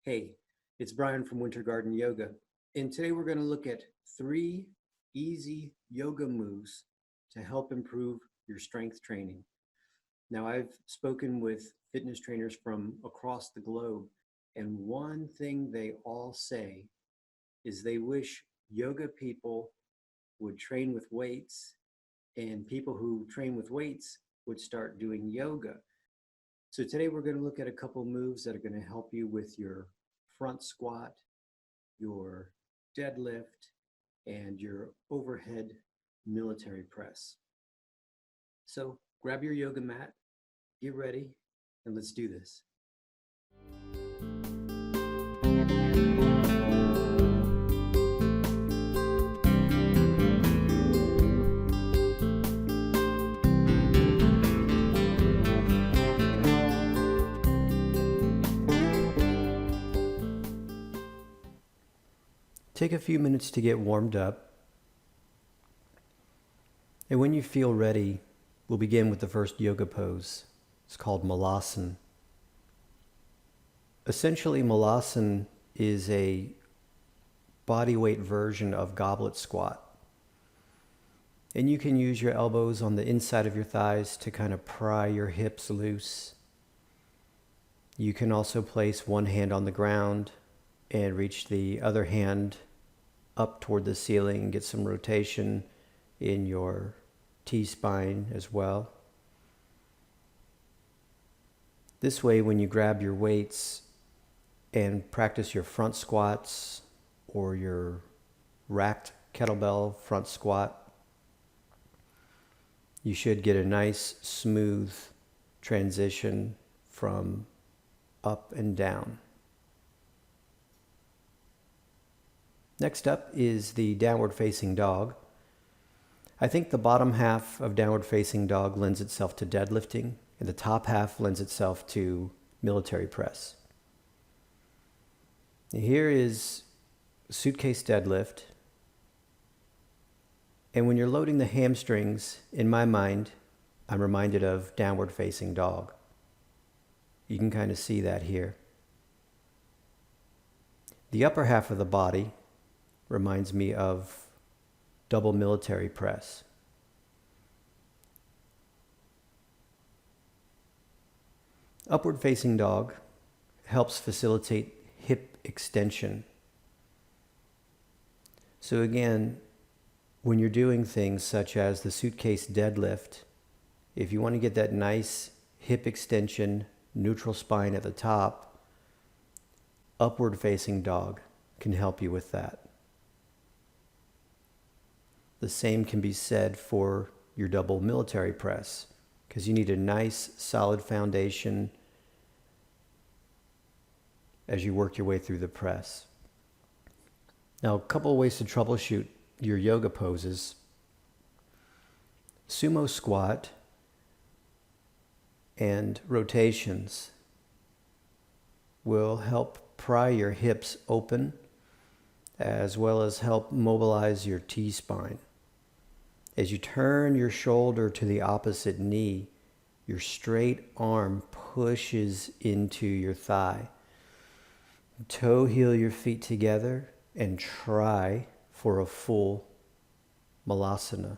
Hey, it's Brian from WinterGardenYoga, and today we're going to look at 3 easy yoga moves to help improve your strength training. Now, I've spoken with fitness trainers from across the globe, and one thing they all say is they wish yoga people would train with weights, and people who train with weights would start doing yoga. So today we're going to look at a couple moves that are going to help you with your front squat, your deadlift, and your overhead military press. So grab your yoga mat, get ready, and let's do this. Take a few minutes to get warmed up. And when you feel ready, we'll begin with the first yoga pose. It's called Malasana. Essentially, Malasana is a bodyweight version of goblet squat. And you can use your elbows on the inside of your thighs to kind of pry your hips loose. You can also place one hand on the ground and reach the other hand up toward the ceiling and get some rotation in your T-spine as well. This way, when you grab your weights and practice your front squats or your racked kettlebell front squat, you should get a nice smooth transition from up and down. Next up is the downward facing dog. I think the bottom half of downward facing dog lends itself to deadlifting, and the top half lends itself to military press. Here is suitcase deadlift. And when you're loading the hamstrings, in my mind, I'm reminded of downward facing dog. You can kind of see that here. The upper half of the body reminds me of double military press. Upward facing dog helps facilitate hip extension. So again, when you're doing things such as the suitcase deadlift, if you want to get that nice hip extension, neutral spine at the top, upward facing dog can help you with that. The same can be said for your double military press, because you need a nice solid foundation as you work your way through the press. Now, a couple of ways to troubleshoot your yoga poses. Sumo squat and rotations will help pry your hips open, as well as help mobilize your T-spine. As you turn your shoulder to the opposite knee, your straight arm pushes into your thigh. Toe heel your feet together and try for a full Malasana.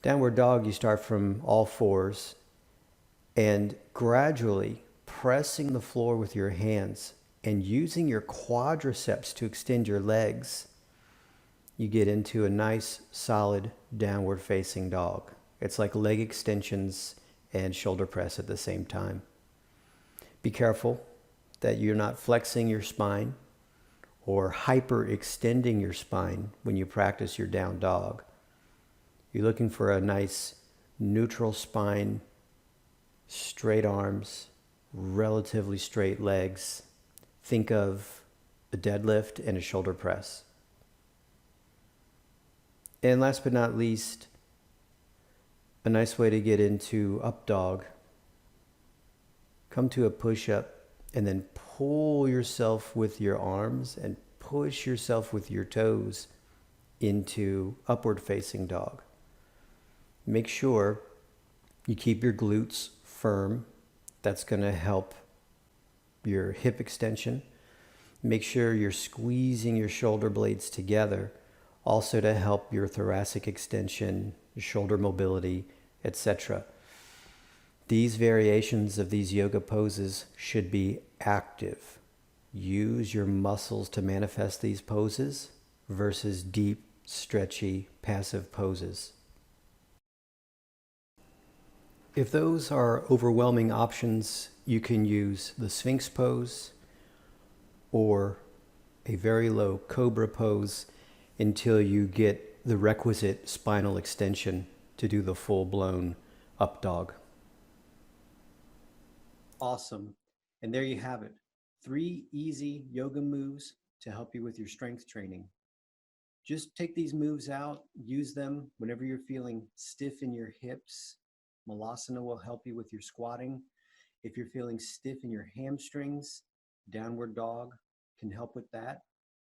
Downward dog, you start from all fours and gradually pressing the floor with your hands and using your quadriceps to extend your legs, you get into a nice solid downward facing dog. It's like leg extensions and shoulder press at the same time. Be careful that you're not flexing your spine or hyperextending your spine when you practice your down dog. You're looking for a nice neutral spine, straight arms, relatively straight legs. Think of a deadlift and a shoulder press. And last but not least, a nice way to get into up dog. Come to a push-up and then pull yourself with your arms and push yourself with your toes into upward facing dog. Make sure you keep your glutes firm. That's going to help your hip extension. Make sure you're squeezing your shoulder blades together, also to help your thoracic extension, your shoulder mobility, etc. These variations of these yoga poses should be active. Use your muscles to manifest these poses versus deep, stretchy, passive poses. If those are overwhelming options, you can use the Sphinx pose or a very low cobra pose until you get the requisite spinal extension to do the full-blown up dog. Awesome. And there you have it. 3 easy yoga moves to help you with your strength training. Just take these moves out, use them whenever you're feeling stiff in your hips. Malasana will help you with your squatting. If you're feeling stiff in your hamstrings, downward dog can help with that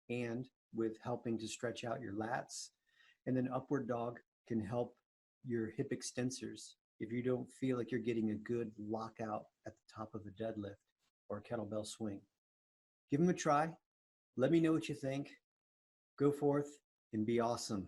and with helping to stretch out your lats. And then upward dog can help your hip extensors if you don't feel like you're getting a good lockout at the top of a deadlift or a kettlebell swing. Give them a try. Let me know what you think. Go forth and be awesome.